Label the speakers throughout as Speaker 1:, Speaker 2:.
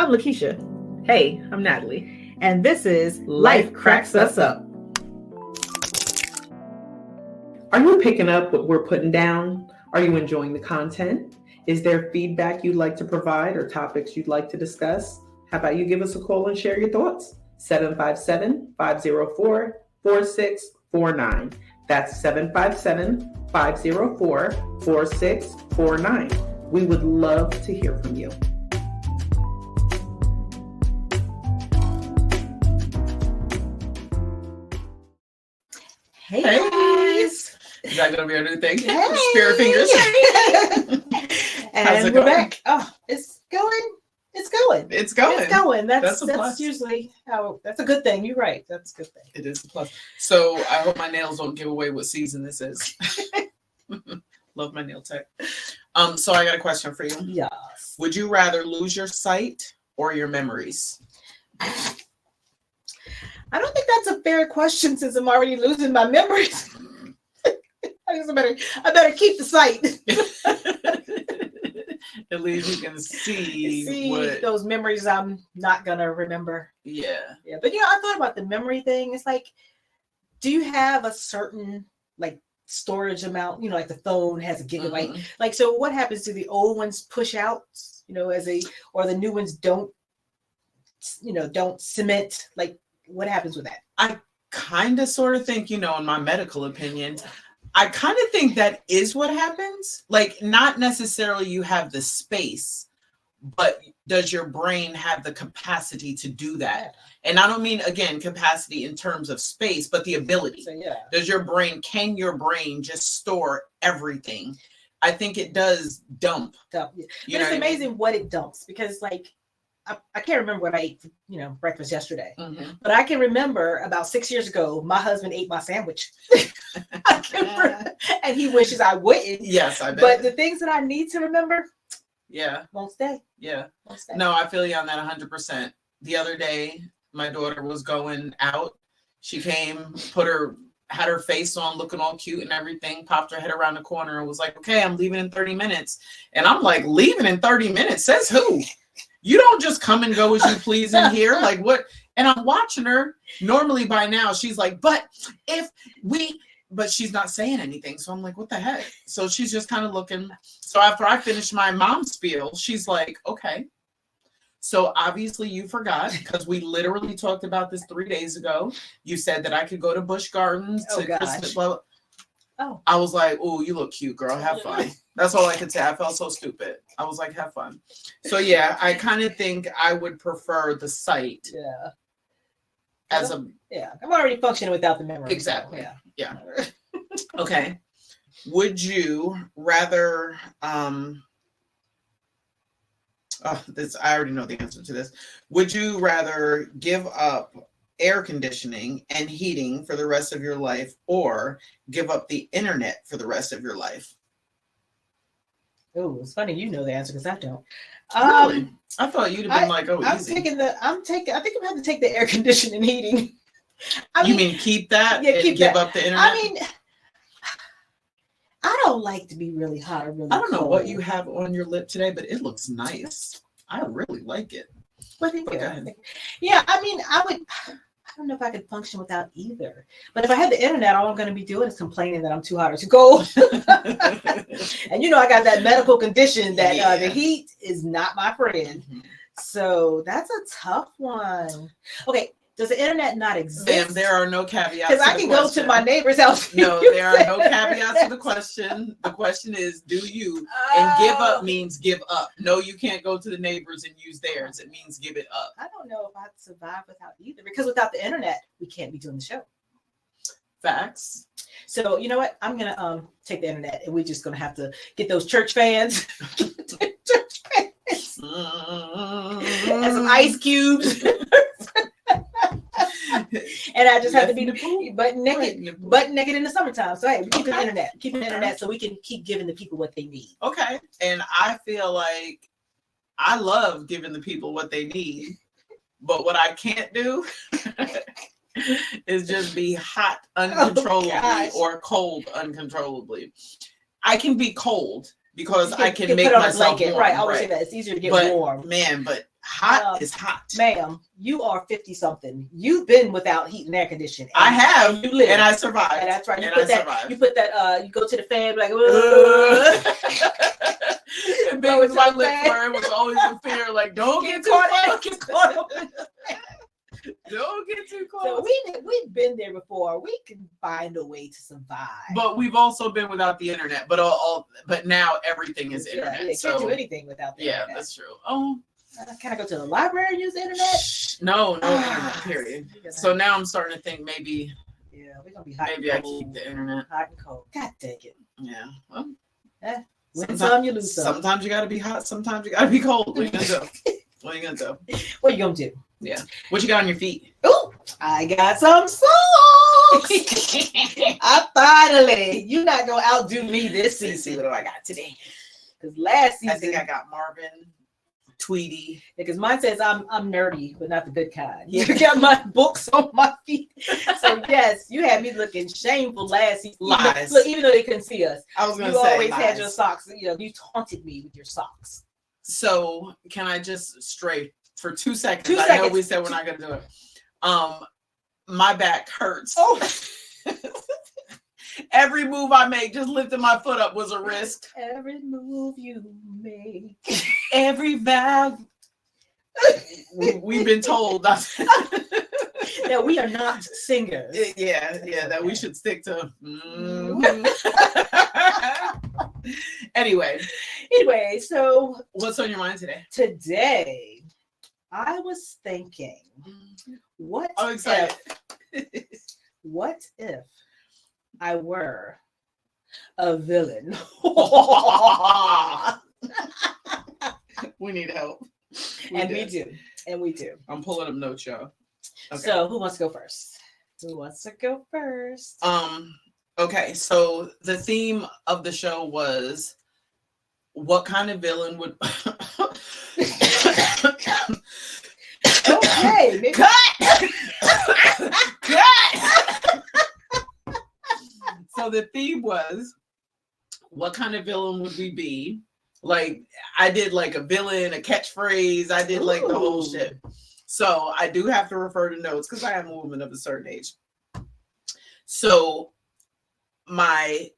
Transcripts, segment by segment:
Speaker 1: I'm LaKeshia.
Speaker 2: Hey, I'm Natalie.
Speaker 1: And this is
Speaker 2: Life Cracks Us Up. Are you picking up what we're putting down? Are you enjoying the content? Is there feedback you'd like to provide or topics you'd like to discuss? How about you give us a call and share your thoughts? 757-504-4649. That's 757-504-4649. We would love to hear from you.
Speaker 1: Hey guys.
Speaker 3: Is that going to be our new thing?
Speaker 1: Hey.
Speaker 3: Spirit fingers.
Speaker 1: And we're back. Oh, it's going. It's going.
Speaker 3: It's going.
Speaker 1: It's going.
Speaker 3: That's a plus.
Speaker 1: That's usually how. That's a good thing. You're right. That's a good thing.
Speaker 3: It is a plus. So I hope my nails don't give away what season this is. Love my nail tech. So I got a question for you.
Speaker 1: Yes.
Speaker 3: Would you rather lose your sight or your memories?
Speaker 1: I don't think that's a fair question since I'm already losing my memories. I better keep the sight.
Speaker 3: At least you can see what...
Speaker 1: those memories I'm not gonna remember.
Speaker 3: Yeah.
Speaker 1: But I thought about the memory thing. It's like, do you have a certain storage amount? Like the phone has a gigabyte.
Speaker 3: Mm-hmm.
Speaker 1: So what happens to the old ones push out? Or the new ones don't cement? What happens with that?
Speaker 3: I kind of sort of think, in my medical opinion, I kind of think that is what happens. Not necessarily you have the space, but does your brain have the capacity to do that? And I don't mean, again, capacity in terms of space, but the ability.
Speaker 1: So, yeah.
Speaker 3: Can your brain just store everything? I think it does dump.
Speaker 1: Yeah. But it's amazing what it dumps, because I can't remember what I ate for, breakfast yesterday, but I can remember about 6 years ago, my husband ate my sandwich. I can remember, and he wishes I wouldn't.
Speaker 3: Yes, I bet.
Speaker 1: But the things that I need to remember, won't stay.
Speaker 3: Yeah.
Speaker 1: Won't stay.
Speaker 3: No, I feel you on that 100%. The other day, my daughter was going out. She came, had her face on, looking all cute and everything, popped her head around the corner and was like, okay, I'm leaving in 30 minutes. And I'm like, leaving in 30 minutes? Says who? You don't just come and go as you please in here. What? And I'm watching her. Normally by now she's like, but she's not saying anything. So I'm like, what the heck? So she's just kind of looking. So after I finished my mom spiel, she's like, okay. So obviously you forgot, because we literally talked about this 3 days ago. You said that I could go to Busch Gardens to Christmas. Well, I was like, oh, you look cute, girl. Have fun. That's all I could say. I felt so stupid. I was like, have fun. So yeah, I kind of think I would prefer the sight.
Speaker 1: Yeah. I'm already functioning without the memory.
Speaker 3: Exactly.
Speaker 1: So,
Speaker 3: yeah. Okay. Would you rather I already know the answer to this. Would you rather give up air conditioning and heating for the rest of your life, or give up the internet for the rest of your life?
Speaker 1: Oh, it's funny you know the answer, because I don't.
Speaker 3: Really? I thought you'd have been easy.
Speaker 1: I think I'm gonna have to take the air conditioning and heating.
Speaker 3: You mean keep that and give up the internet?
Speaker 1: I mean, I don't like to be really hot or really cold.
Speaker 3: I don't know what you have on your lip today, but it looks nice. I really like it.
Speaker 1: Yeah, I mean, I don't know if I could function without either. But if I had the internet, all I'm going to be doing is complaining that I'm too hot or too cold. And I got that medical condition that the heat is not my friend. So that's a tough one. Okay, does the internet not exist?
Speaker 3: Ma'am, there are no caveats.
Speaker 1: Because I can go to my neighbor's house.
Speaker 3: No, there are no caveats to the question. The question is, do you? And give up means give up. No, you can't go to the neighbors and use theirs. It means give it up.
Speaker 1: I don't know if I'd survive without either, because without the internet, we can't be doing the show.
Speaker 3: Facts.
Speaker 1: So you know what? I'm gonna take the internet, and we're just gonna have to get those church fans. And some ice cubes. And I just have to be butt naked in the summertime. So hey, we keep the internet, so we can keep giving the people what they need.
Speaker 3: Okay. And I feel like I love giving the people what they need, but what I can't do is just be hot uncontrollably or cold uncontrollably. I can be cold because I can
Speaker 1: You
Speaker 3: make
Speaker 1: put on a
Speaker 3: myself
Speaker 1: blanket.
Speaker 3: warm.
Speaker 1: Right. I always say that. It's easier to get
Speaker 3: But,
Speaker 1: warm.
Speaker 3: Man, but hot is hot.
Speaker 1: Ma'am, you are 50 something. You've been without heat and air conditioning.
Speaker 3: I have,
Speaker 1: and you live.
Speaker 3: and I survived.
Speaker 1: And that's right. You
Speaker 3: and
Speaker 1: put
Speaker 3: I
Speaker 1: that.
Speaker 3: survived.
Speaker 1: You put that. You go to the fan like.
Speaker 3: And big as my lips were, it was always in fear. Like, don't get too close. Don't get too close.
Speaker 1: So we've been there before. We can find a way to survive.
Speaker 3: But we've also been without the internet. But but now everything is internet.
Speaker 1: You can't do anything without the internet.
Speaker 3: Yeah, that's true. Oh.
Speaker 1: Can I go to the library and use the internet?
Speaker 3: No internet, period. So now I'm starting to think maybe.
Speaker 1: Yeah, we're gonna be hot.
Speaker 3: Maybe I keep the internet.
Speaker 1: Hot and cold. God dang it.
Speaker 3: Yeah. Well.
Speaker 1: Win some, you lose some.
Speaker 3: Sometimes you gotta be hot. Sometimes you gotta be cold. What are you gonna do? What are you gonna do?
Speaker 1: What are you gonna do?
Speaker 3: Yeah. What you got on your feet?
Speaker 1: Oh, I got some socks. I finally. You're not gonna outdo me this season.
Speaker 3: What do I got today?
Speaker 1: Because last season
Speaker 3: I think I got Marvin, Tweety.
Speaker 1: Because mine says I'm nerdy, but not the good kind. You got my books on my feet. So yes, you had me looking shameful last season.
Speaker 3: Lies.
Speaker 1: Even though they couldn't see us.
Speaker 3: I was gonna
Speaker 1: you
Speaker 3: say
Speaker 1: always
Speaker 3: lies.
Speaker 1: had your socks. You taunted me with your socks.
Speaker 3: So can I just stray for 2 seconds?
Speaker 1: 2
Speaker 3: I
Speaker 1: seconds.
Speaker 3: know we said we're not gonna do it. My back hurts.
Speaker 1: Oh.
Speaker 3: Every move I make, just lifting my foot up was a risk.
Speaker 1: Every move you make,
Speaker 3: every vow. We've been told that
Speaker 1: we are not singers.
Speaker 3: Yeah, that we should stick to. Anyway,
Speaker 1: so
Speaker 3: what's on your mind today?
Speaker 1: Today, I was thinking, what?
Speaker 3: I'm excited.
Speaker 1: What if I were a villain?
Speaker 3: We need help.
Speaker 1: We do.
Speaker 3: I'm pulling up notes, y'all. Okay.
Speaker 1: So who wants to go first?
Speaker 3: Okay, so the theme of the show was what kind of villain would
Speaker 1: Okay, maybe...
Speaker 3: Cut! So the theme was what kind of villain would we be? Like I did like a villain, a catchphrase, I did like the whole shit. So I do have to refer to notes because I am a woman of a certain age. So my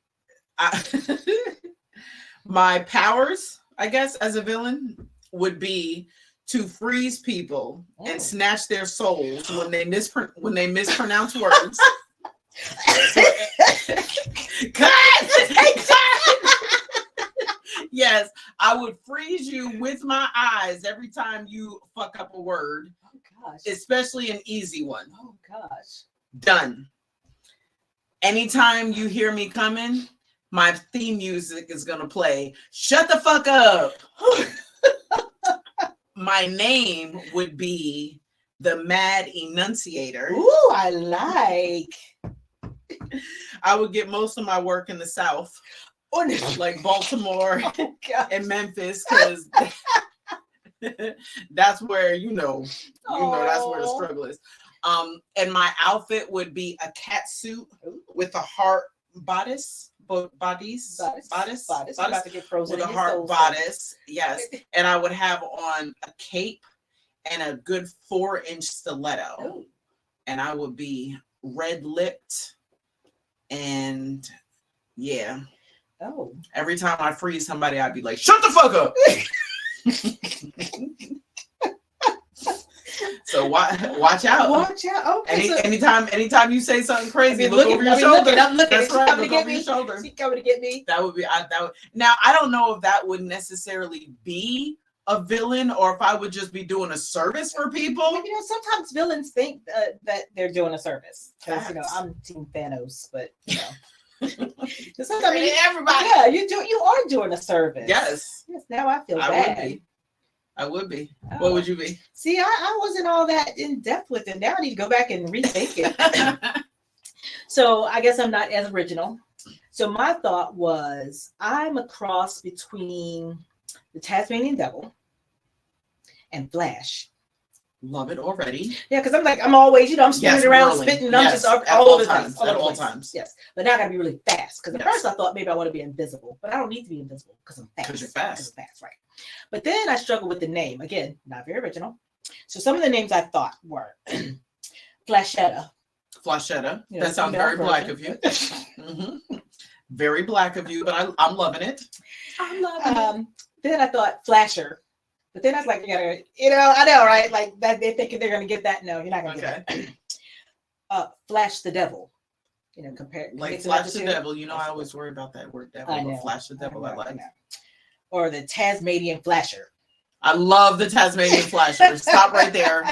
Speaker 3: powers, I guess, as a villain would be to freeze people and snatch their souls when they mispronounce words. Yes, I would freeze you with my eyes every time you fuck up a word.
Speaker 1: Oh gosh.
Speaker 3: Especially an easy one.
Speaker 1: Oh gosh.
Speaker 3: Done. Anytime you hear me coming, my theme music is gonna play. Shut the fuck up. My name would be the Mad Enunciator.
Speaker 1: Ooh, I like.
Speaker 3: I would get most of my work in the South, like Baltimore and Memphis, because that's where that's where the struggle is. And my outfit would be a cat suit with a heart bodice. Bodice.
Speaker 1: About to get frozen
Speaker 3: with a heart bodice, yes. And I would have on a cape and a good 4-inch stiletto.
Speaker 1: Ooh.
Speaker 3: And I would be red-lipped, and yeah.
Speaker 1: Oh.
Speaker 3: Every time I freeze somebody, I'd be like, "Shut the fuck up." So watch out.
Speaker 1: Watch out. Okay.
Speaker 3: Anytime you say something crazy, look over your shoulder.
Speaker 1: I'm looking.
Speaker 3: That's right.
Speaker 1: Coming
Speaker 3: Look
Speaker 1: to get
Speaker 3: over
Speaker 1: me.
Speaker 3: your shoulder.
Speaker 1: She's coming to get me.
Speaker 3: That would be. Now I don't know if that would necessarily be a villain or if I would just be doing a service for people.
Speaker 1: Sometimes villains think that they're doing a service. Because I'm Team Thanos, but
Speaker 3: everybody.
Speaker 1: Yeah, you are doing a service.
Speaker 3: Yes.
Speaker 1: Now I feel bad.
Speaker 3: I would be.
Speaker 1: Oh.
Speaker 3: What would you be?
Speaker 1: See, I wasn't all that in depth with it. Now I need to go back and rethink it. So I guess I'm not as original. So my thought was I'm a cross between the Tasmanian Devil and Flash.
Speaker 3: Love it already.
Speaker 1: Yeah, because I'm always, I'm spinning around,
Speaker 3: whirling.
Speaker 1: spitting, and I'm
Speaker 3: Yes,
Speaker 1: just
Speaker 3: at
Speaker 1: all
Speaker 3: all
Speaker 1: over the place.
Speaker 3: times,
Speaker 1: All
Speaker 3: at
Speaker 1: over the
Speaker 3: all
Speaker 1: place.
Speaker 3: times.
Speaker 1: Yes. But now I got to be really fast. Because at
Speaker 3: Yes.
Speaker 1: first I thought maybe I want to be invisible. But I don't need to be invisible because I'm fast.
Speaker 3: Because you're fast.
Speaker 1: 'Cause I'm fast, right. But then I struggled with the name. Again, not very original. So some of the names I thought were Flashetta.
Speaker 3: Flashetta.
Speaker 1: You know,
Speaker 3: That sounds
Speaker 1: female
Speaker 3: very black of
Speaker 1: version.
Speaker 3: you. Mhm. Very black of you, but I'm loving it. I'm loving it.
Speaker 1: Then I thought Flasher. But then I was like, I know, right? Like that they're thinking they're gonna get that. No, you're not gonna get that. Flash the Devil. Compared
Speaker 3: Like
Speaker 1: mixing up
Speaker 3: Flash the
Speaker 1: two.
Speaker 3: Devil. I always worry about that word devil,
Speaker 1: I
Speaker 3: but
Speaker 1: know.
Speaker 3: Flash the Devil I like.
Speaker 1: Or the Tazmanian Flasher.
Speaker 3: I love the Tazmanian Flasher. Stop right there.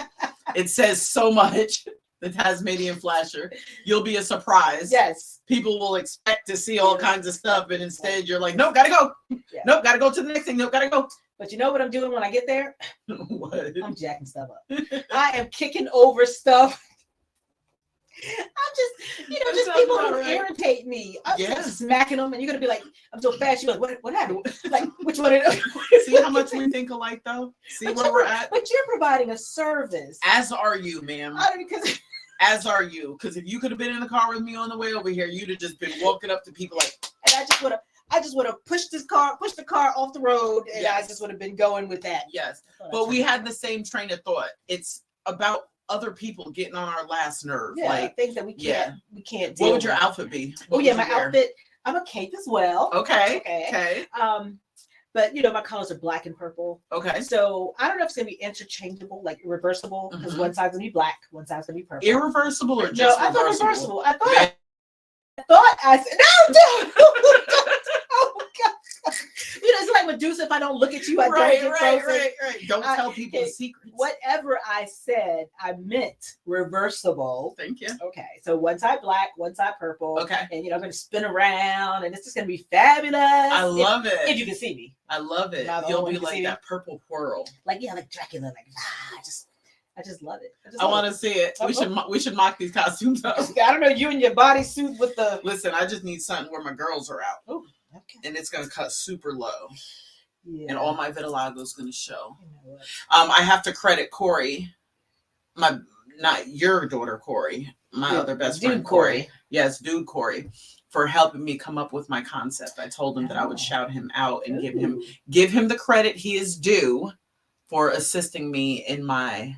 Speaker 3: It says so much. The Tazmanian Flasher. You'll be a surprise.
Speaker 1: Yes.
Speaker 3: People will expect to see all kinds of stuff, and instead you're like, nope, gotta go.
Speaker 1: Yeah.
Speaker 3: Nope, gotta go to the next thing. Nope, gotta go.
Speaker 1: But you know what I'm doing when I get there?
Speaker 3: What?
Speaker 1: I'm jacking stuff up. I am kicking over stuff. I'm just, just people who irritate me. I'm just smacking them, and you're gonna be like, I'm so fast. You're like, what happened? Like, which one?
Speaker 3: See how much we think alike, though. See where we're at.
Speaker 1: But you're providing a service.
Speaker 3: As are you, ma'am. As are you, because if you could have been in the car with me on the way over here, you'd have just been walking up to people like.
Speaker 1: And I just would have pushed the car off the road, and I just would have been going with that.
Speaker 3: Yes, but we had the same train of thought. It's about other people getting on our last nerve.
Speaker 1: Yeah,
Speaker 3: like
Speaker 1: things that we can't deal
Speaker 3: What would your
Speaker 1: with.
Speaker 3: outfit be?
Speaker 1: My outfit. I'm a cape as well.
Speaker 3: Okay.
Speaker 1: But my colors are black and purple.
Speaker 3: Okay.
Speaker 1: So I don't know if it's gonna be interchangeable, like reversible, because one side's gonna be black, one side's gonna be purple.
Speaker 3: Irreversible or just
Speaker 1: I thought
Speaker 3: reversible?
Speaker 1: I thought I said no. Oh God. It's like Medusa. If I don't look at you, I don't get frozen.
Speaker 3: Right. Don't tell people the secrets.
Speaker 1: Whatever I said, I meant reversible.
Speaker 3: Thank you.
Speaker 1: Okay, so one side black, one side purple.
Speaker 3: Okay.
Speaker 1: And I'm going to spin around, and it's just going to be fabulous.
Speaker 3: I love it.
Speaker 1: If you can see me.
Speaker 3: I love it. You'll be like that purple whirl.
Speaker 1: Like Dracula. Like I just love it.
Speaker 3: I want to see it. We should mock these costumes up.
Speaker 1: I don't know, you in your bodysuit with the.
Speaker 3: Listen, I just need something where my girls are out.
Speaker 1: Oh, okay.
Speaker 3: And it's gonna cut super low.
Speaker 1: Yeah.
Speaker 3: And all my vitiligo is gonna show. I have to credit Corey, not your daughter Corey, my other best friend Corey. Yes, dude Corey, for helping me come up with my concept. I told him that I would shout him out and give him the credit he is due for assisting me in my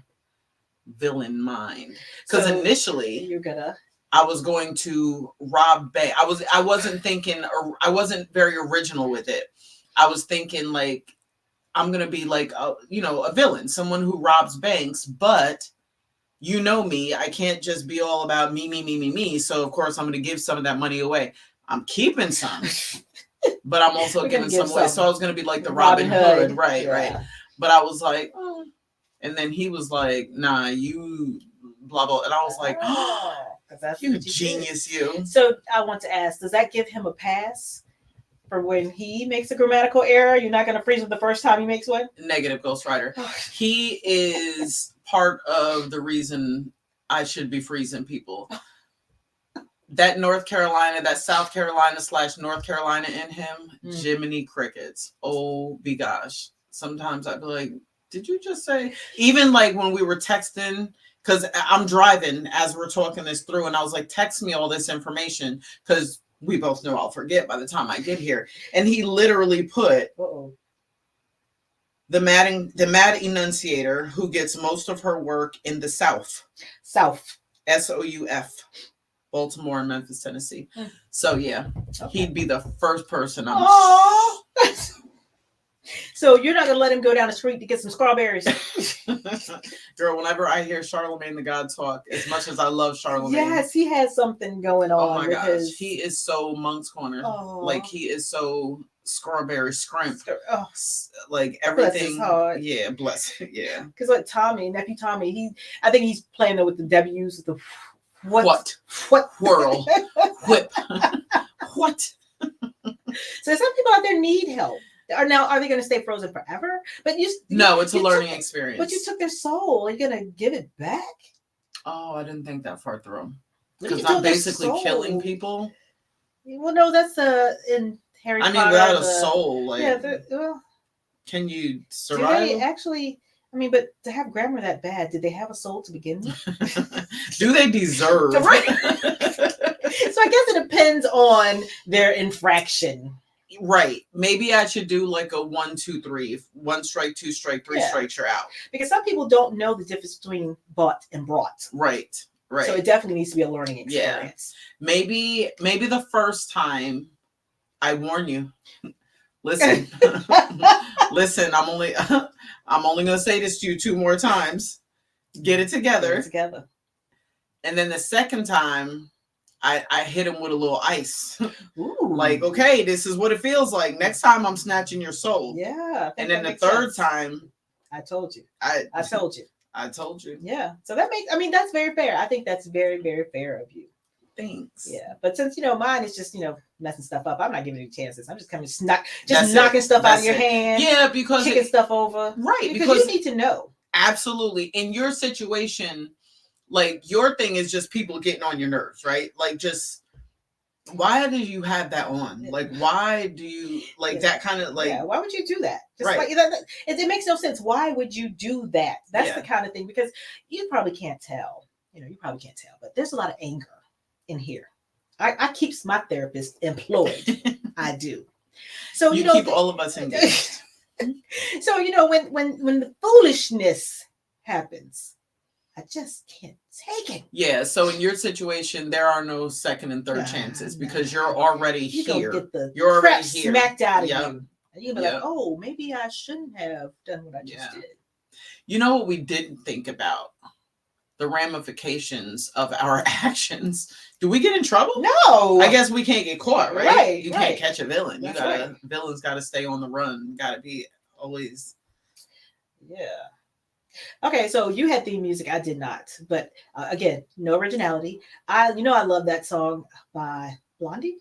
Speaker 3: villain mind. Because initially I was going to rob bank. I wasn't thinking, or I wasn't very original with it. I was thinking like I'm gonna be like a villain, someone who robs banks, but me, I can't just be all about me. So of course I'm gonna give some of that money away. I'm keeping some, but I'm also giving some away. So I was gonna be like the Robin Hood. Right. But I was like, oh. And then he was like, nah, you blah blah. And I was like, oh, that's you genius, you.
Speaker 1: So I want to ask, does that give him a pass for when he makes a grammatical error? You're not going to freeze him the first time he makes one?
Speaker 3: Negative, Ghost Rider. He is part of the reason I should be freezing people. That South Carolina / North Carolina in him, Jiminy Crickets. Oh, be gosh. Sometimes I'd be like, did you just say? Even like when we were texting, because I'm driving as we're talking this through, and I was like, text me all this information, because we both know I'll forget by the time I get here. And he literally put the Mad Enunciator, who gets most of her work in the South. Souf, Baltimore and Memphis, Tennessee. So yeah, he'd be the first person
Speaker 1: So you're not gonna let him go down the street to get some strawberries?
Speaker 3: Girl, whenever I hear Charlemagne the God talk, as much as I love Charlemagne,
Speaker 1: yes, he has something going on.
Speaker 3: Oh my gosh, he is so Monk's Corner. Like he is so strawberry scrimp. Like everything. Yeah, bless. Yeah.
Speaker 1: Because like nephew Tommy, I think he's playing with the W's. The what
Speaker 3: whirl, whip, what?
Speaker 1: So some people out there need help. Are they going to stay frozen forever? But
Speaker 3: no, it's a learning experience.
Speaker 1: But you took their soul. Are you going to give it back?
Speaker 3: Oh, I didn't think that far through. Because I'm basically killing people.
Speaker 1: Well, no, that's in Harry Potter.
Speaker 3: I mean, without a soul, like,
Speaker 1: yeah. Well,
Speaker 3: can you survive?
Speaker 1: They actually, I mean, but to have grammar that bad, did they have a soul to begin with?
Speaker 3: Do they deserve?
Speaker 1: Right. So I guess it depends on their infraction.
Speaker 3: Right. Maybe I should do like a 1, 2, 3. 1 strike, 2 strike, 3 strikes, you're out.
Speaker 1: Because some people don't know the difference between bought and brought.
Speaker 3: Right. Right.
Speaker 1: So it definitely needs to be a learning experience.
Speaker 3: Yeah. Maybe the first time I warn you. Listen. Listen, I'm only gonna say this to you 2 more times. Get it together. And then the second time I hit him with a little ice.
Speaker 1: Ooh.
Speaker 3: Like, okay, this is what it feels like. Next time I'm snatching your soul.
Speaker 1: Yeah.
Speaker 3: And then the third time,
Speaker 1: I told you.
Speaker 3: I
Speaker 1: told you.
Speaker 3: I told you.
Speaker 1: Yeah. So that makes, I mean, that's very fair. I think that's very, very fair of you.
Speaker 3: Thanks.
Speaker 1: Yeah. But since, mine is just, messing stuff up, I'm not giving you chances. I'm just kind of knocking stuff out of your hand.
Speaker 3: Yeah, because
Speaker 1: kicking stuff over.
Speaker 3: Right.
Speaker 1: Because you need to know.
Speaker 3: Absolutely. In your situation, like your thing is just people getting on your nerves, right? Like just why do you have that on? Like why do you like that kind of like
Speaker 1: why would you do that? Just
Speaker 3: right.
Speaker 1: like it makes no sense. Why would you do that? That's the kind of thing, because you probably can't tell. You probably can't tell, but there's a lot of anger in here. I keep my therapist employed. I do. So
Speaker 3: you keep all of us engaged.
Speaker 1: So when the foolishness happens, I just can't take it.
Speaker 3: Yeah. So in your situation, there are no second and third chances because you're already here. You're already here.
Speaker 1: Smacked out of you. And you'll be like, oh, maybe I shouldn't have done what I just did.
Speaker 3: You know what we didn't think about? The ramifications of our actions. Do we get in trouble?
Speaker 1: No.
Speaker 3: I guess we can't get caught, right? You can't catch a villain.
Speaker 1: That's
Speaker 3: Villains gotta stay on the run. Gotta be always.
Speaker 1: Yeah. Okay, so you had theme music. I did not. But again, no originality. I love that song by Blondie.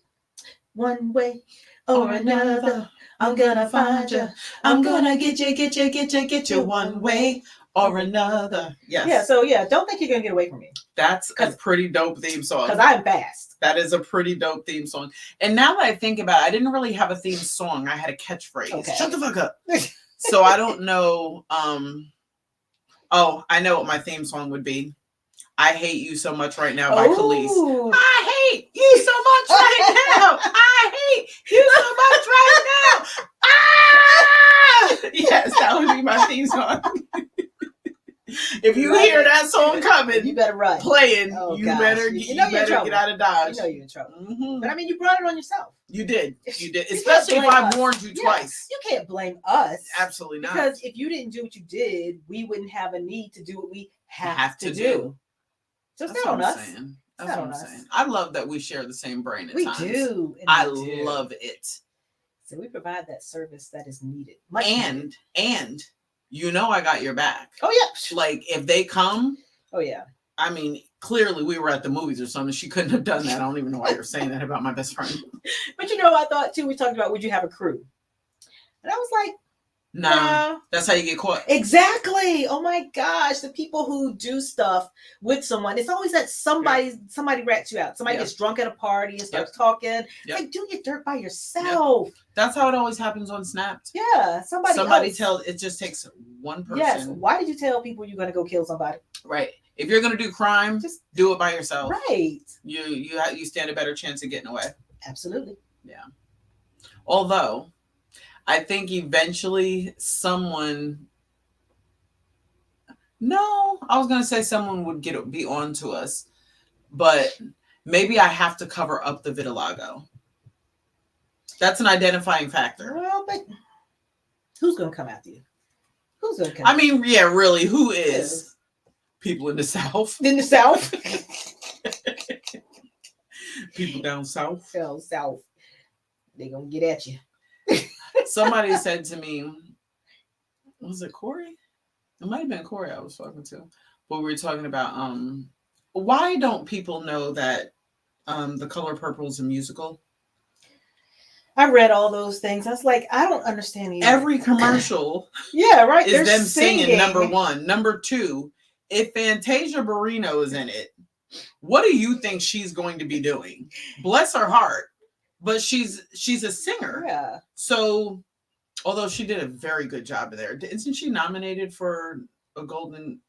Speaker 1: One way or another, I'm gonna find you. I'm gonna get you one way or another.
Speaker 3: Yes.
Speaker 1: Yeah, so don't think you're gonna get away from me.
Speaker 3: That's a pretty dope theme song.
Speaker 1: Because I'm fast.
Speaker 3: That is a pretty dope theme song. And now that I think about it, I didn't really have a theme song. I had a catchphrase.
Speaker 1: Okay.
Speaker 3: Shut the fuck up. So I don't know. Oh, I know what my theme song would be. I Hate You So Much Right Now by Khalees. I hate you so much right now. I hate you so much right now. Ah! Yes, that would be my theme song. If you hear that song coming,
Speaker 1: you better run.
Speaker 3: Playing,
Speaker 1: oh,
Speaker 3: you better get out of Dodge.
Speaker 1: You know you're in trouble. Mm-hmm. But I mean, you brought it on yourself.
Speaker 3: You did. Especially if I warned you twice.
Speaker 1: You can't blame us.
Speaker 3: Absolutely not.
Speaker 1: Because if you didn't do what you did, we wouldn't have a need to do what we have to do. So it's not on us.
Speaker 3: That's what I'm saying. I love that we share the same brain at times.
Speaker 1: We do.
Speaker 3: I love it.
Speaker 1: So we provide that service that is needed.
Speaker 3: And I got your back.
Speaker 1: Oh yeah.
Speaker 3: Like if they come.
Speaker 1: Oh yeah.
Speaker 3: I mean, clearly we were at the movies or something. She couldn't have done that. I don't even know why you're saying that about my best friend.
Speaker 1: But I thought too, we talked about, would you have a crew? And I was like,
Speaker 3: no. That's how you get caught.
Speaker 1: Exactly. Oh my gosh. The people who do stuff with someone, it's always that somebody rats you out. Somebody gets drunk at a party and starts talking. Like, do your dirt by yourself.
Speaker 3: That's how it always happens on Snapped.
Speaker 1: Yeah. Somebody
Speaker 3: tells, it just takes one person.
Speaker 1: Yes. Why did you tell people you're going to go kill somebody?
Speaker 3: Right. If you're going to do crime, just do it by yourself.
Speaker 1: Right.
Speaker 3: You stand a better chance of getting away.
Speaker 1: Absolutely.
Speaker 3: Yeah. Although, I think eventually someone. No, I was going to say someone would be on to us, but maybe I have to cover up the vitiligo. That's an identifying factor.
Speaker 1: Well, but who's going to come after you? Who's going to come?
Speaker 3: I mean, yeah, really, who is? People in the South.
Speaker 1: In the South?
Speaker 3: People down south.
Speaker 1: Down south. They're going to get at you.
Speaker 3: Somebody said to me, was it Corey? It might have been Corey I was talking to. But we were talking about why don't people know that The Color Purple is a musical?
Speaker 1: I read all those things. I was like, I don't understand either.
Speaker 3: Every commercial
Speaker 1: right.
Speaker 3: is them singing, number one. Number two, if Fantasia Barrino is in it, what do you think she's going to be doing? Bless her heart. But she's a singer.
Speaker 1: Yeah.
Speaker 3: So, although she did a very good job there, isn't she nominated for a Golden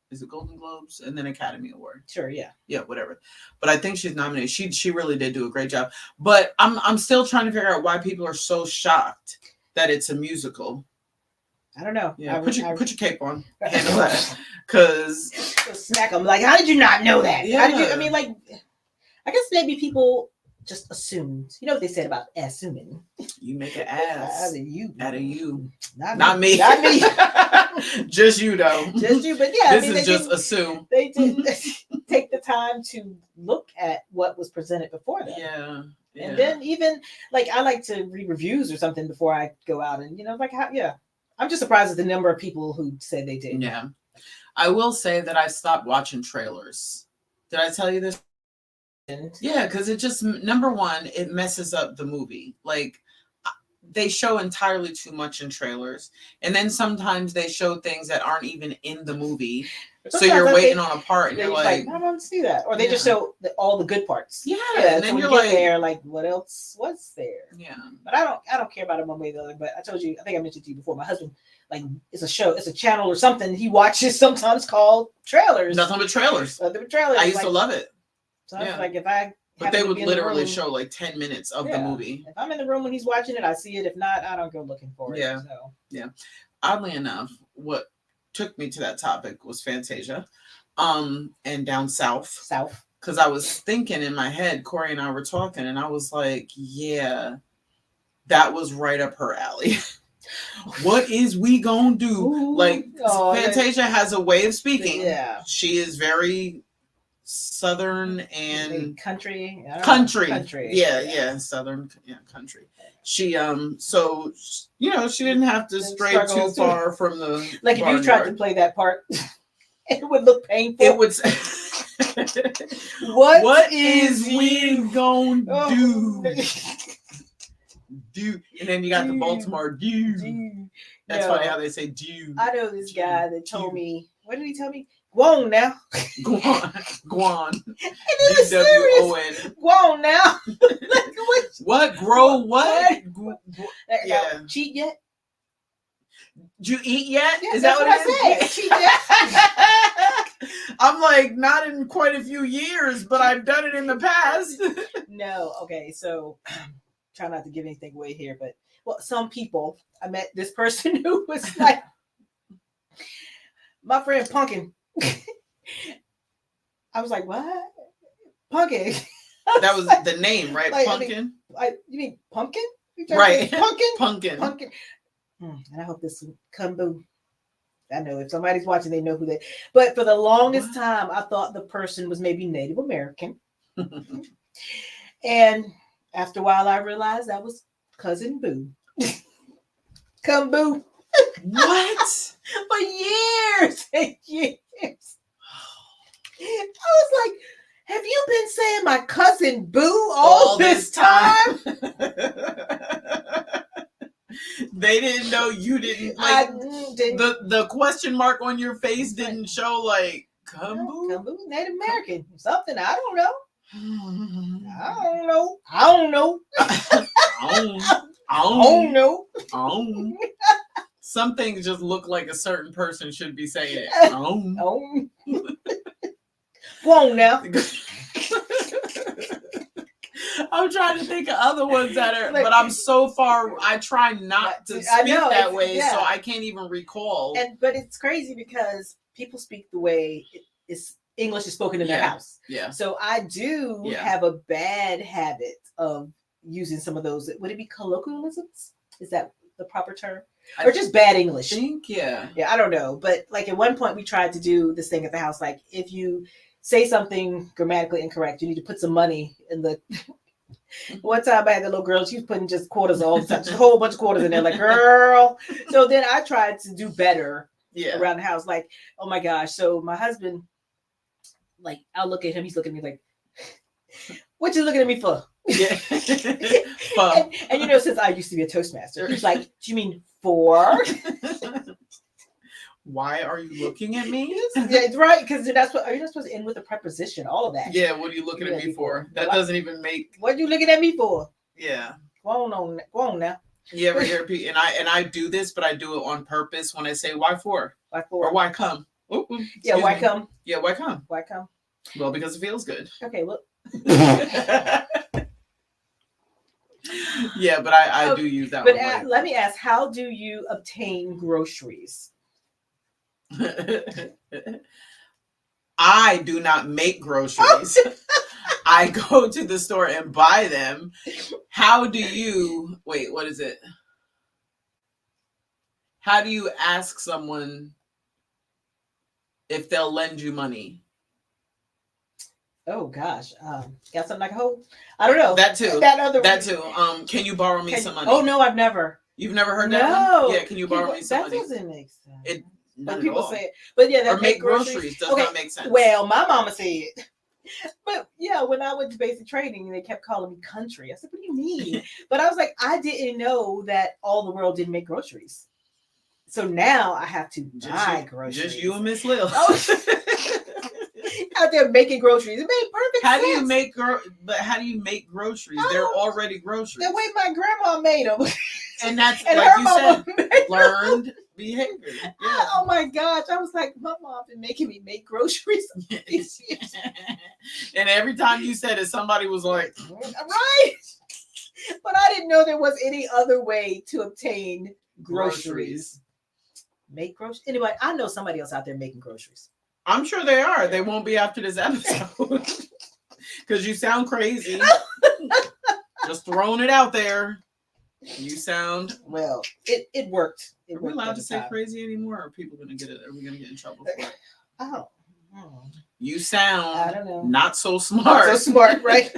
Speaker 3: Globes and then Academy Award.
Speaker 1: Sure, yeah.
Speaker 3: Yeah, whatever. But I think she's nominated. She really did do a great job. But I'm still trying to figure out why people are so shocked that it's a musical.
Speaker 1: I don't know.
Speaker 3: Yeah, put your cape on. Handle that. Because
Speaker 1: smack them. Like, how did you not know that?
Speaker 3: Yeah.
Speaker 1: How did you? I mean, like, I guess maybe people just assumed. You know what they said about assuming?
Speaker 3: You make an ass
Speaker 1: out of you.
Speaker 3: Not me.
Speaker 1: Not me.
Speaker 3: Just you, though.
Speaker 1: Just you. But yeah,
Speaker 3: this is just assume.
Speaker 1: They didn't take the time to look at what was presented before them.
Speaker 3: Yeah.
Speaker 1: And then even like I like to read reviews or something before I go out, and like how I'm just surprised at the number of people who said they did.
Speaker 3: Yeah. I will say that I stopped watching trailers. Did I tell you this? Yeah, because it just, number one, it messes up the movie. Like, they show entirely too much in trailers. And then sometimes they show things that aren't even in the movie. So you're waiting on a part and you're like,
Speaker 1: I don't see that. Or they just show all the good parts.
Speaker 3: Yeah.
Speaker 1: And then you're like, there, like, what else was there?
Speaker 3: Yeah.
Speaker 1: But I don't care about it one way or the other. But I told you, I think I mentioned to you before, my husband, like, it's a show, it's a channel or something he watches sometimes called trailers.
Speaker 3: Nothing but trailers.
Speaker 1: Nothing but trailers.
Speaker 3: I used to love it.
Speaker 1: So I was like, if I
Speaker 3: But they would literally show like 10 minutes of the movie.
Speaker 1: If I'm in the room when he's watching it, I see it. If not, I don't go looking for it.
Speaker 3: Yeah.
Speaker 1: So.
Speaker 3: Yeah. Oddly enough, what took me to that topic was Fantasia. And down south. Because I was thinking in my head, Corey and I were talking, and I was like, yeah, that was right up her alley. What is we gonna do?
Speaker 1: Ooh,
Speaker 3: like Fantasia has a way of speaking.
Speaker 1: Yeah.
Speaker 3: She is very Southern and
Speaker 1: country.
Speaker 3: Yeah, Southern, country. She so she didn't have to stray too far from the
Speaker 1: like if you tried to play that part, it would look painful.
Speaker 3: It would. What is we gonna do? Do, and then you got the Baltimore do. That's funny how they say do.
Speaker 1: I know this guy that told me. What did he tell me? Go on now.
Speaker 3: Go on.
Speaker 1: D-W-O-N. Go on now.
Speaker 3: What? Grow what?
Speaker 1: Yeah. Cheat yet?
Speaker 3: Did you eat yet?
Speaker 1: Yeah,
Speaker 3: is that what
Speaker 1: I said? Cheat yet?
Speaker 3: I'm like, not in quite a few years, but I've done it in the past.
Speaker 1: No. Okay. So try not to give anything away here, but some people, I met this person who was like, my friend Pumpkin. I was like, what? Pumpkin.
Speaker 3: That was the name, right? Like, Pumpkin?
Speaker 1: You mean Pumpkin?
Speaker 3: Right.
Speaker 1: Pumpkin. And I hope this come boom. I know if somebody's watching, they know who they. But for the longest time, I thought the person was maybe Native American. And after a while, I realized that was Cousin Boo. Come Boo.
Speaker 3: What?
Speaker 1: For years and years. I was like, have you been saying my Cousin Boo all this time?
Speaker 3: They didn't know you didn't. Like, the question mark on your face didn't show like Kumbu?
Speaker 1: Kumbu, Native American. Something, I don't know. I don't know.
Speaker 3: Some things just look like a certain person should be saying it.
Speaker 1: Go on now.
Speaker 3: I'm trying to think of other ones that are, but I'm so far. I try not to speak that way, so I can't even recall.
Speaker 1: But it's crazy because people speak the way English is spoken in their house.
Speaker 3: Yeah.
Speaker 1: So I do have a bad habit of using some of those. Would it be colloquialisms? Is that the proper term? Or just bad English?
Speaker 3: I think, yeah, I
Speaker 1: don't know. But like at one point we tried to do this thing at the house. Like if you say something grammatically incorrect, you need to put some money in the. One time I had the little girl, she was putting just quarters all the time, just a whole bunch of quarters in there, like girl. So then I tried to do better around the house. Like, oh my gosh. So my husband, like, I'll look at him, he's looking at me like, what you looking at me for?
Speaker 3: Yeah.
Speaker 1: and since I used to be a Toastmaster, he's like, do you mean for?
Speaker 3: Why are you looking at me?
Speaker 1: Yeah, it's right, because you're not supposed to end with a preposition, all of that.
Speaker 3: Yeah, what are you looking at me for? That doesn't even make.
Speaker 1: What are you looking at me for?
Speaker 3: Yeah.
Speaker 1: Go on now.
Speaker 3: You ever hear people, and I do this, but I do it on purpose when I say why for?
Speaker 1: Why for?
Speaker 3: Or why come? Oh,
Speaker 1: Yeah, why
Speaker 3: me.
Speaker 1: come?
Speaker 3: Yeah, why come?
Speaker 1: Why come?
Speaker 3: Well, because it feels good.
Speaker 1: Okay, look.
Speaker 3: Yeah, but I do use that
Speaker 1: But
Speaker 3: one.
Speaker 1: let me ask, how do you obtain groceries?
Speaker 3: I do not make groceries. I go to the store and buy them. How do you, wait, what is it? How do you ask someone if they'll lend you money?
Speaker 1: Oh gosh, got something I can hold? I don't know.
Speaker 3: That too.
Speaker 1: That
Speaker 3: too. Can you borrow me some money?
Speaker 1: Oh no, I've never.
Speaker 3: You've never heard that?
Speaker 1: No.
Speaker 3: Yeah, can you borrow me some money?
Speaker 1: That doesn't make sense.
Speaker 3: It
Speaker 1: But people say it. But yeah, that
Speaker 3: or make groceries does not make sense.
Speaker 1: Well, my mama said. But yeah, when I went to basic training, they kept calling me country. I said, "What do you mean?" But I was like, I didn't know that all the world didn't make groceries. So now I have to buy groceries.
Speaker 3: Just you and Miss Lil.
Speaker 1: Out there making groceries. It made perfect sense.
Speaker 3: How do you make groceries? They're already groceries.
Speaker 1: The way my grandma made them.
Speaker 3: And that's
Speaker 1: and
Speaker 3: like you said, learned
Speaker 1: them.
Speaker 3: behavior. Yeah.
Speaker 1: Oh my gosh. I was like, my mom been making me make groceries.
Speaker 3: And every time you said it, somebody was like,
Speaker 1: right. But I didn't know there was any other way to obtain groceries. Make groceries. Anyway, I know somebody else out there making groceries.
Speaker 3: I'm sure they are. They won't be after this episode. Because you sound crazy. Just throwing it out there. You sound
Speaker 1: well. It worked.
Speaker 3: Are we allowed to say crazy anymore? Or are people gonna get it? Are we gonna get in trouble for it?
Speaker 1: Oh.
Speaker 3: You sound
Speaker 1: I don't know.
Speaker 3: Not so smart.
Speaker 1: Not so smart, right?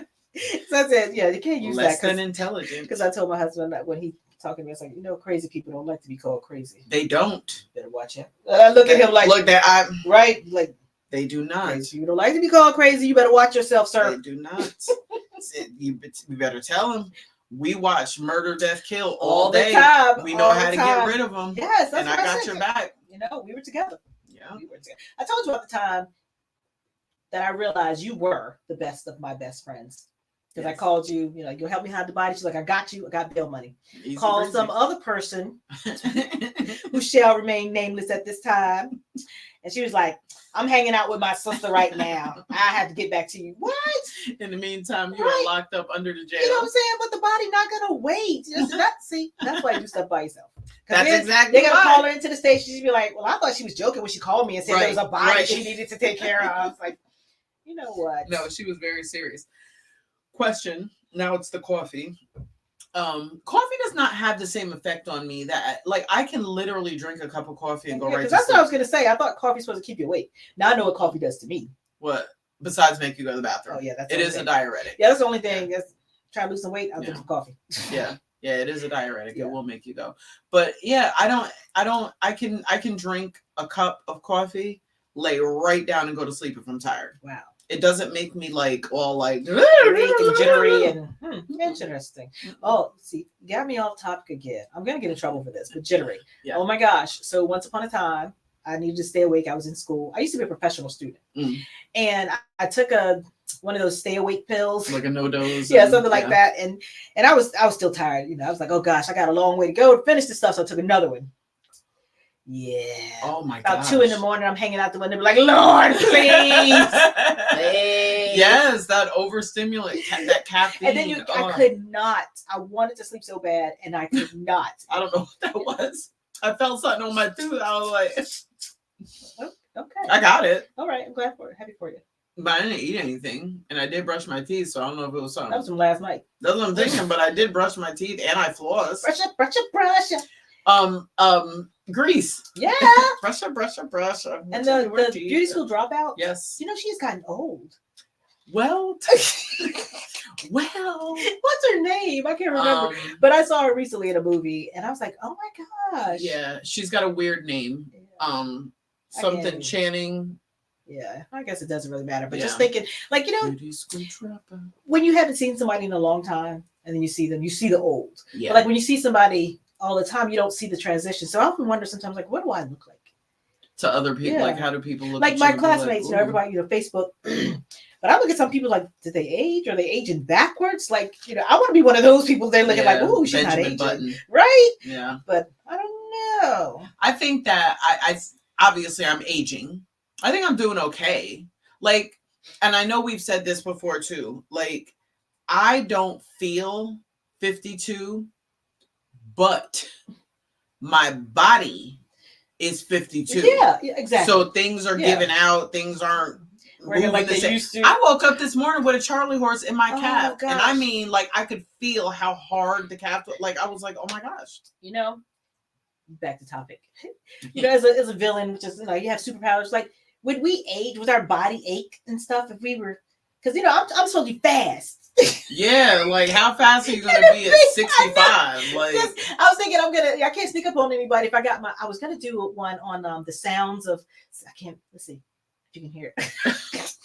Speaker 1: So I said, yeah, you can't use
Speaker 3: less
Speaker 1: that.
Speaker 3: than intelligent.
Speaker 1: Because I told my husband that when he talking to me, it's like, crazy people don't like to be called crazy.
Speaker 3: They don't.
Speaker 1: Better watch it. Look at him like, right? Like,
Speaker 3: they do not.
Speaker 1: Crazy. You don't like to be called crazy. You better watch yourself, sir.
Speaker 3: They do not. You better tell him. We watch Murder, Death, Kill all day.
Speaker 1: Time.
Speaker 3: We know how to get rid of them.
Speaker 1: Yes,
Speaker 3: and I got your back.
Speaker 1: We were together.
Speaker 3: Yeah,
Speaker 1: we were together. I told you at the time that I realized you were the best of my best friends. Because I called you, you'll help me hide the body. She's like, I got you. I got bail money. Call some other person who shall remain nameless at this time. And she was like, I'm hanging out with my sister right now. I have to get back to you. What?
Speaker 3: In the meantime, you are locked up under the jail.
Speaker 1: You know what I'm saying? But the body not going to wait. See, that's why you do stuff by yourself.
Speaker 3: That's exactly
Speaker 1: They're going to call her into the station. She'd be like, well, I thought she was joking when she called me and said there was a body she needed to take care of. I was like, you know what?
Speaker 3: No, she was very serious. Question. Now it's the coffee. Coffee does not have the same effect on me that I can literally drink a cup of coffee and go right to sleep.
Speaker 1: That's what I was going to say. I thought coffee's supposed to keep you awake. Now I know what coffee does to me.
Speaker 3: What? Besides make you go to the bathroom.
Speaker 1: Oh yeah,
Speaker 3: it is a diuretic.
Speaker 1: Yeah, that's the only thing. Is try to lose some weight. I'll drink some coffee.
Speaker 3: Yeah, it is a diuretic. It will make you go. But yeah, I can drink a cup of coffee, lay right down and go to sleep if I'm tired.
Speaker 1: Wow.
Speaker 3: It doesn't make me all
Speaker 1: jittery and interesting. Oh, see, got me off topic again. I'm gonna get in trouble for this, but jittery. Yeah. Oh my gosh. So once upon a time, I needed to stay awake. I was in school. I used to be a professional student, and I took one of those stay awake pills,
Speaker 3: like a no-dose.
Speaker 1: Yeah, something like that. And I was still tired. I was like, oh gosh, I got a long way to go to finish this stuff. So I took another one. Yeah.
Speaker 3: Oh my god.
Speaker 1: About 2 a.m, I'm hanging out the window, like, Lord, please. Please.
Speaker 3: Yes, that overstimulate, that caffeine.
Speaker 1: And then I could not. I wanted to sleep so bad, and I could not.
Speaker 3: I don't know what that was. I felt something on my tooth. I was like,
Speaker 1: okay.
Speaker 3: I got it.
Speaker 1: All right, I'm glad for it. Happy for you.
Speaker 3: But I didn't eat anything, and I did brush my teeth, so I don't know if it was something.
Speaker 1: That was from last night.
Speaker 3: That's what I'm thinking, but I did brush my teeth, and I floss.
Speaker 1: Brush it.
Speaker 3: Grease.
Speaker 1: Yeah.
Speaker 3: brush it.
Speaker 1: And the beauty school dropout.
Speaker 3: Yes.
Speaker 1: She's gotten old.
Speaker 3: Well, what's
Speaker 1: her name? I can't remember. But I saw her recently in a movie, and I was like, oh my gosh.
Speaker 3: Yeah, she's got a weird name. Yeah. Something Channing.
Speaker 1: Yeah, I guess it doesn't really matter. But just thinking,
Speaker 3: beauty school dropout.
Speaker 1: When you haven't seen somebody in a long time, and then you see them, you see the old.
Speaker 3: Yeah.
Speaker 1: But when you see somebody all the time, you don't see the transition. So I often wonder sometimes, what do I look like
Speaker 3: to other people? Yeah. How do people look?
Speaker 1: Like my classmates, everybody, Facebook. But I look at some people like, did they age? Are they aging backwards? I want to be one of those people. They're looking like, ooh, she's Benjamin not aging, Button. Right?
Speaker 3: Yeah.
Speaker 1: But I don't know.
Speaker 3: I think that obviously I'm aging. I think I'm doing okay. Like, and I know we've said this before too. Like, I don't feel 52, but my body is 52.
Speaker 1: Yeah, exactly.
Speaker 3: So things are giving out. Things aren't
Speaker 1: working like they
Speaker 3: the
Speaker 1: used to.
Speaker 3: I woke up this morning with a Charlie horse in my calf,
Speaker 1: gosh.
Speaker 3: and I mean, like, I could feel how hard the calf. Like, I was like, oh my gosh.
Speaker 1: You know, back to topic. You know, as a villain, which is, you know, you have superpowers. Like, would we age? Would our body ache and stuff if we were? Because, you know, I'm supposed to be fast.
Speaker 3: Yeah, like, how fast are you gonna be at 65? Like,
Speaker 1: yes, I was thinking I can't sneak up on anybody if I got I was gonna do one on the sounds of, I can't, let's see if you can hear it.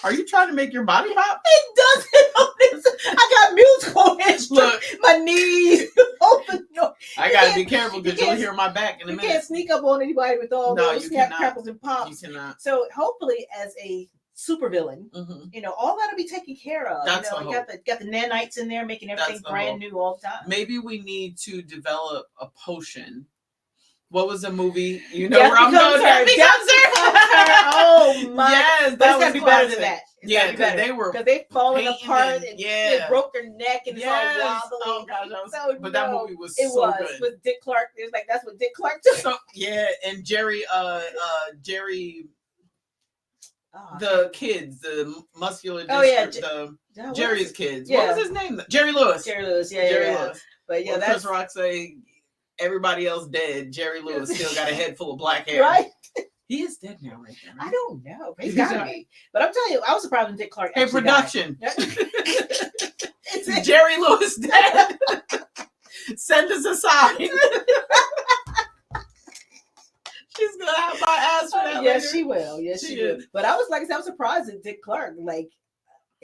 Speaker 3: Are you trying to make your body pop?
Speaker 1: It doesn't. I got musical instruments.
Speaker 3: Look,
Speaker 1: my knees. Open. No,
Speaker 3: I gotta be careful because you'll hear my back in a
Speaker 1: you
Speaker 3: minute.
Speaker 1: can't sneak up on anybody with all those snap,
Speaker 3: cannot.
Speaker 1: crackles, and pops.
Speaker 3: You cannot.
Speaker 1: So hopefully, as a supervillain, you know, all that'll be taken care of.
Speaker 3: That's
Speaker 1: you know, got the nanites in there making everything brand new all the time.
Speaker 3: Maybe we need to develop a potion. What was the movie? You know
Speaker 1: Death
Speaker 3: where I'm going.
Speaker 1: Death becomes her. Oh my!
Speaker 3: Yes,
Speaker 1: but it's gotta be better than that.
Speaker 3: Yeah, because
Speaker 1: they falling
Speaker 3: painting
Speaker 1: apart and
Speaker 3: they
Speaker 1: broke their neck and it's all wobbly.
Speaker 3: Oh gosh, but
Speaker 1: that
Speaker 3: movie was
Speaker 1: it
Speaker 3: so
Speaker 1: was
Speaker 3: good.
Speaker 1: with Dick Clark. It was like that's what Dick Clark did.
Speaker 3: So and Jerry, the kids, the muscular. Jerry's kids. Yeah. What was his name? Jerry Lewis.
Speaker 1: Jerry Lewis. Yeah,
Speaker 3: Jerry Lewis.
Speaker 1: But yeah,
Speaker 3: that's Chris Rock say everybody else dead. Jerry Lewis still got a head full of black hair.
Speaker 1: Right.
Speaker 3: He is dead now, right?
Speaker 1: I don't know. He's gotta be. But I'm telling you, I was surprised when Dick Clark.
Speaker 3: Hey, production.
Speaker 1: It's
Speaker 3: Jerry Lewis dead. Send us a sign. She's gonna have my ass for that.
Speaker 1: Yes,
Speaker 3: later.
Speaker 1: she will. Yes, she will. But I was surprised at Dick Clark. Like,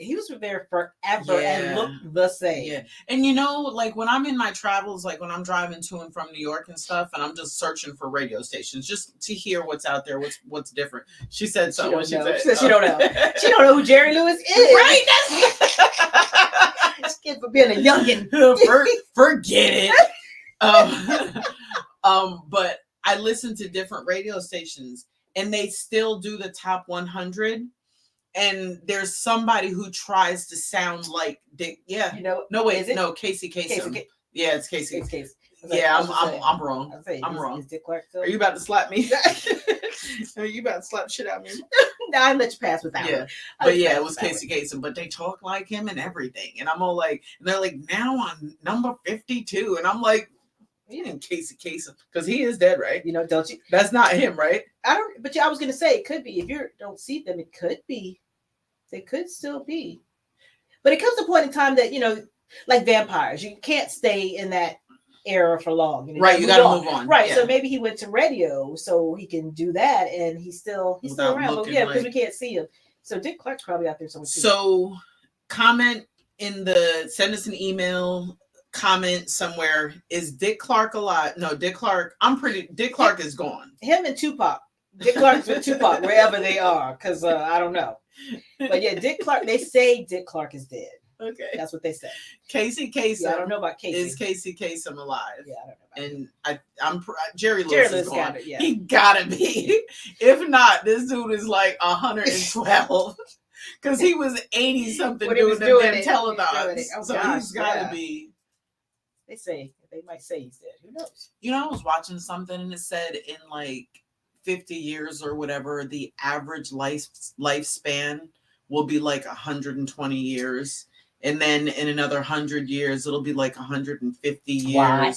Speaker 1: he was there forever and looked the same.
Speaker 3: Yeah. And you know, like when I'm in my travels, like when I'm driving to and from New York and stuff, and I'm just searching for radio stations just to hear what's out there, what's different. She said so.
Speaker 1: She said she don't know. She don't know who Jerry Lewis is.
Speaker 3: Right?
Speaker 1: This kid for being a youngin.
Speaker 3: Forget it. But I listen to different radio stations and they still do the top 100. And there's somebody who tries to sound like Dick. Yeah.
Speaker 1: You know,
Speaker 3: no, wait, no, Casey Kasem. Yeah, it's Casey.
Speaker 1: It's Casey.
Speaker 3: Yeah, I'm wrong. I'm wrong.
Speaker 1: Is Dick Clark still?
Speaker 3: Are you about to slap me? Are you about to slap shit out of me?
Speaker 1: No, I let you pass with that one.
Speaker 3: But yeah, it was Casey Kasem. But they talk like him and everything. And I'm all like, and they're like, now on number 52. And I'm like, he didn't Casey Kasem because he is dead, right?
Speaker 1: You know, don't you?
Speaker 3: That's not him, right?
Speaker 1: I don't. But yeah, I was gonna say it could be. If you don't see them, it could be. They could still be. But it comes to a point in time that, you know, like vampires, you can't stay in that era for long. You know,
Speaker 3: right, you gotta move on.
Speaker 1: Right. Yeah. So maybe he went to radio so he can do that, and he's still around. But yeah, because we can't see him. So Dick Clark's probably out there somewhere too.
Speaker 3: So send us an email, comment somewhere. Is Dick Clark alive? No, Dick Clark. Dick Clark is gone.
Speaker 1: Him and Tupac. Dick Clark's with Tupac, wherever they are, because I don't know. But yeah, Dick Clark, they say Dick Clark is dead.
Speaker 3: Okay.
Speaker 1: That's what they say.
Speaker 3: Casey Kasem.
Speaker 1: Yeah, I don't know about Casey.
Speaker 3: Is Casey Kasem alive?
Speaker 1: Yeah, I don't know
Speaker 3: And
Speaker 1: about
Speaker 3: I'm Jerry Lewis is gone.
Speaker 1: Yeah.
Speaker 3: He gotta be. If not, this dude is like 112. Because he was 80 something doing the telethons. So he's gotta be.
Speaker 1: They might say he's dead. Who knows?
Speaker 3: You know, I was watching something and it said in like 50 years or whatever, the average lifespan will be like 120 years. And then in another 100 years, it'll be like 150 years.
Speaker 1: Wow.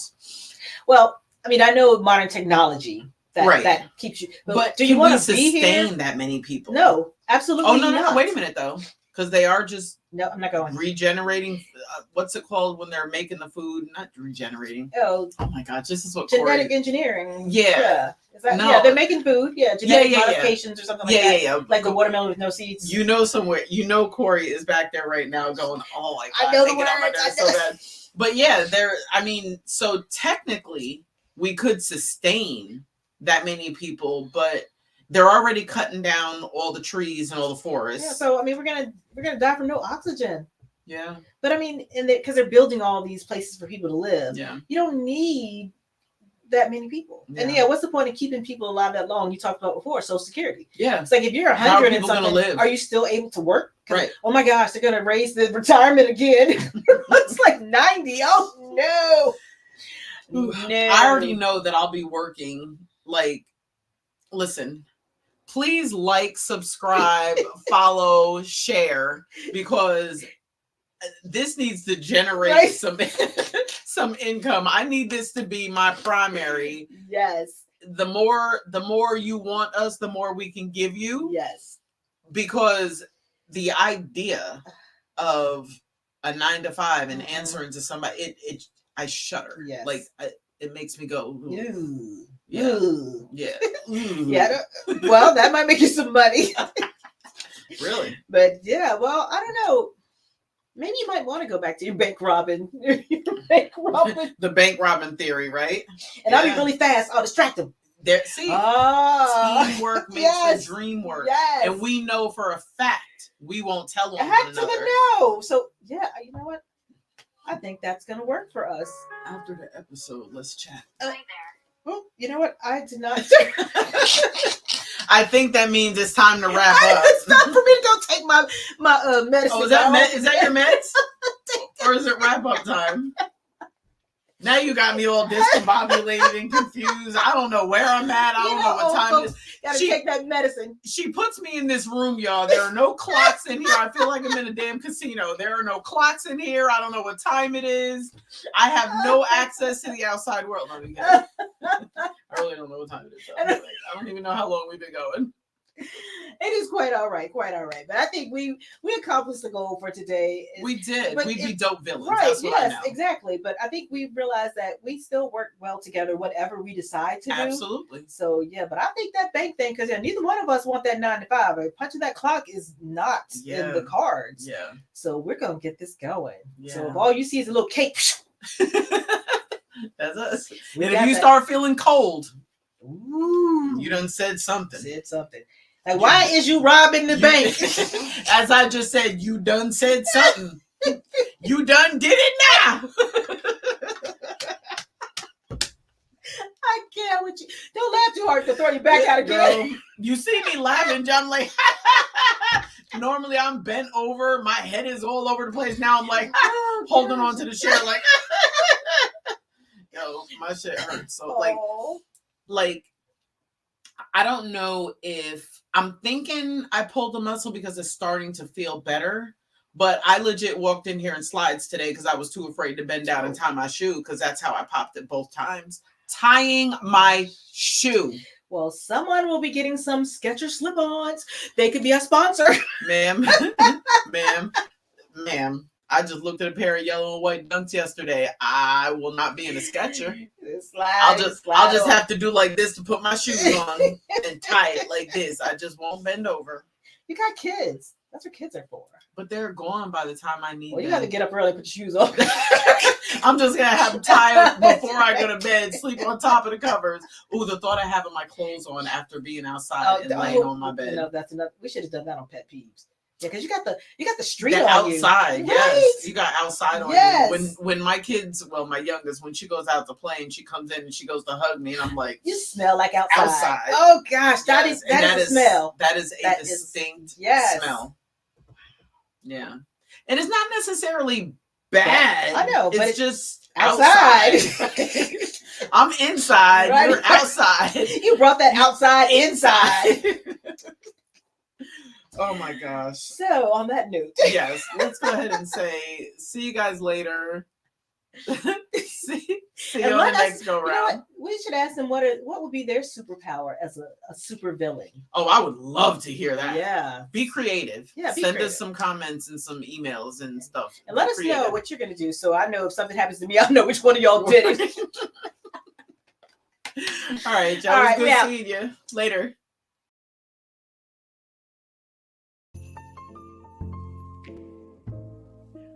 Speaker 1: Well, I mean, I know modern technology that keeps you. But do you want to
Speaker 3: sustain that many people?
Speaker 1: No, absolutely not.
Speaker 3: No. Wait a minute, though. Because they are just
Speaker 1: I'm not going
Speaker 3: regenerating. What's it called when they're making the food? Not regenerating.
Speaker 1: Oh
Speaker 3: my God! This is what
Speaker 1: genetic engineering.
Speaker 3: Yeah.
Speaker 1: Yeah, they're making food. Yeah, genetic modifications or something like that.
Speaker 3: Yeah.
Speaker 1: Like the watermelon with no seeds.
Speaker 3: You know somewhere. You know Corey is back there right now going, "Oh my God!"
Speaker 1: I know the words.
Speaker 3: So bad. But yeah, so technically we could sustain that many people, but they're already cutting down all the trees and all the forests.
Speaker 1: Yeah, so I mean, we're gonna die from no oxygen.
Speaker 3: Yeah.
Speaker 1: But I mean, because they're building all these places for people to live.
Speaker 3: Yeah.
Speaker 1: You don't need that many people.
Speaker 3: Yeah.
Speaker 1: And yeah, what's the point of keeping people alive that long? You talked about before, Social Security.
Speaker 3: Yeah.
Speaker 1: It's like if you're
Speaker 3: How are
Speaker 1: 100 and
Speaker 3: people gonna
Speaker 1: something,
Speaker 3: live?
Speaker 1: are you still able to work?
Speaker 3: Right.
Speaker 1: Oh my gosh, they're gonna raise the retirement again. It's like 90. Oh no.
Speaker 3: Ooh,
Speaker 1: No.
Speaker 3: I already know that I'll be working. Like, listen, please like, subscribe, follow, share, because this needs to generate
Speaker 1: Right.
Speaker 3: some income. I need this to be my primary.
Speaker 1: Yes.
Speaker 3: The more you want us, the more we can give you.
Speaker 1: Yes.
Speaker 3: Because the idea of a 9 to 5 and answering to somebody, I shudder.
Speaker 1: Yes.
Speaker 3: Like it makes me go, ooh.
Speaker 1: Ooh.
Speaker 3: Yeah.
Speaker 1: Ooh.
Speaker 3: Yeah.
Speaker 1: Yeah. Well, that might make you some money.
Speaker 3: Really?
Speaker 1: But yeah, well, I don't know. Maybe you might want to go back to your bank robbing.
Speaker 3: The bank robbing theory, right?
Speaker 1: And I'll be really fast. I'll distract them.
Speaker 3: There, see, teamwork makes the dream work.
Speaker 1: Yes.
Speaker 3: And we know for a fact we won't tell on
Speaker 1: Heck
Speaker 3: one
Speaker 1: to
Speaker 3: another.
Speaker 1: the no. So yeah, you know what? I think that's gonna work for us.
Speaker 3: After the episode, let's chat.
Speaker 1: Well, you know what? I did not.
Speaker 3: I think that means it's time to wrap up.
Speaker 1: It's time for me to go take my medicine.
Speaker 3: Oh, is that your meds? Or is it wrap up time? Now you got me all discombobulated and confused. I don't know where I'm at. I don't know what time it is.
Speaker 1: Gotta take that medicine.
Speaker 3: She puts me in this room, y'all. There are no clocks in here. I feel like I'm in a damn casino. There are no clocks in here. I don't know what time it is. I have no access to the outside world. Let me get it. I really don't know what time it is. I don't even know how long we've been going.
Speaker 1: It is quite all right. But I think we accomplished the goal for today.
Speaker 3: We did.
Speaker 1: But
Speaker 3: We'd be dope villains.
Speaker 1: Right,
Speaker 3: That's what I
Speaker 1: yes,
Speaker 3: know.
Speaker 1: exactly. But I think we realized that we still work well together, whatever we decide to do.
Speaker 3: Absolutely.
Speaker 1: So yeah, but I think that bank thing, because neither one of us want that 9 to 5. Punching that clock is not in the cards.
Speaker 3: Yeah.
Speaker 1: So we're gonna get this going.
Speaker 3: Yeah.
Speaker 1: So if all you see is a little cake,
Speaker 3: that's us.
Speaker 1: We
Speaker 3: And
Speaker 1: got
Speaker 3: if you
Speaker 1: that.
Speaker 3: start feeling cold,
Speaker 1: ooh,
Speaker 3: you done said something.
Speaker 1: Like, why is you robbing the bank?
Speaker 3: As I just said, you done said something. You done did it now.
Speaker 1: I can't with you. Don't laugh too hard to throw you back out again.
Speaker 3: Girl, you see me laughing, I'm like, normally I'm bent over, my head is all over the place. Now I'm like holding on to the chair, like, yo, my shit hurts. So like, I don't know if I'm thinking I pulled a muscle because it's starting to feel better, but I legit walked in here in slides today because I was too afraid to bend down and tie my shoe, because that's how I popped it both times. Tying my shoe.
Speaker 1: Well, someone will be getting some Skechers slip-ons. They could be a sponsor.
Speaker 3: Ma'am. I just looked at a pair of yellow and white dunks yesterday. I will not be in a Sketcher. I'll just have to do like this to put my shoes on and tie it like this. I just won't bend over.
Speaker 1: You got kids. That's what kids are for.
Speaker 3: But they're gone by the time I need
Speaker 1: Well, you
Speaker 3: them.
Speaker 1: got to get up early and put your shoes on.
Speaker 3: I'm just going to have them tie up before I go to bed, sleep on top of the covers. Ooh, the thought of having my clothes on after being outside and laying on my bed.
Speaker 1: No, that's enough. We should have done that on Pet Peeves. Yeah, because you got the street
Speaker 3: the
Speaker 1: on
Speaker 3: outside,
Speaker 1: you.
Speaker 3: yes.
Speaker 1: Right?
Speaker 3: You got outside on
Speaker 1: Yes.
Speaker 3: you. When my kids, well, my youngest, when she goes out to play and she comes in and she goes to hug me, and I'm like,
Speaker 1: you smell like outside.
Speaker 3: Outside.
Speaker 1: Oh gosh, that
Speaker 3: yes.
Speaker 1: is a smell.
Speaker 3: That is a distinct smell. Yeah. And it's not necessarily bad.
Speaker 1: I know, but
Speaker 3: it's just
Speaker 1: outside.
Speaker 3: I'm inside.
Speaker 1: Right.
Speaker 3: You're outside.
Speaker 1: You brought that outside inside.
Speaker 3: Oh my gosh.
Speaker 1: So on that note,
Speaker 3: yes, let's go ahead and say see you guys later. see you on the next go round.
Speaker 1: You know what? We should ask them what would be their superpower as a super villain.
Speaker 3: Oh, I would love to hear that.
Speaker 1: Yeah.
Speaker 3: Be creative.
Speaker 1: Yeah.
Speaker 3: Send us some comments and some emails and stuff.
Speaker 1: And let us know what you're gonna do, so I know if something happens to me, I'll know which one of y'all did it.
Speaker 3: All right, y'all. It was good seeing you. Later.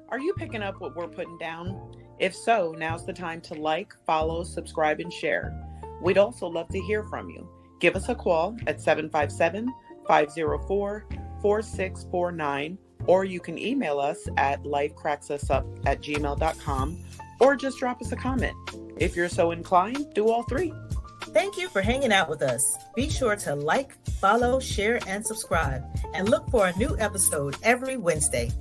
Speaker 3: Are you picking up what we're putting down? If so, now's the time to like, follow, subscribe, and share. We'd also love to hear from you. Give us a call at 757-504-4649, or you can email us at lifecracksusup@gmail.com, or just drop us a comment.
Speaker 4: If you're so inclined, do all three.
Speaker 1: Thank you for hanging out with us. Be sure to like, follow, share, and subscribe. And look for a new episode every Wednesday.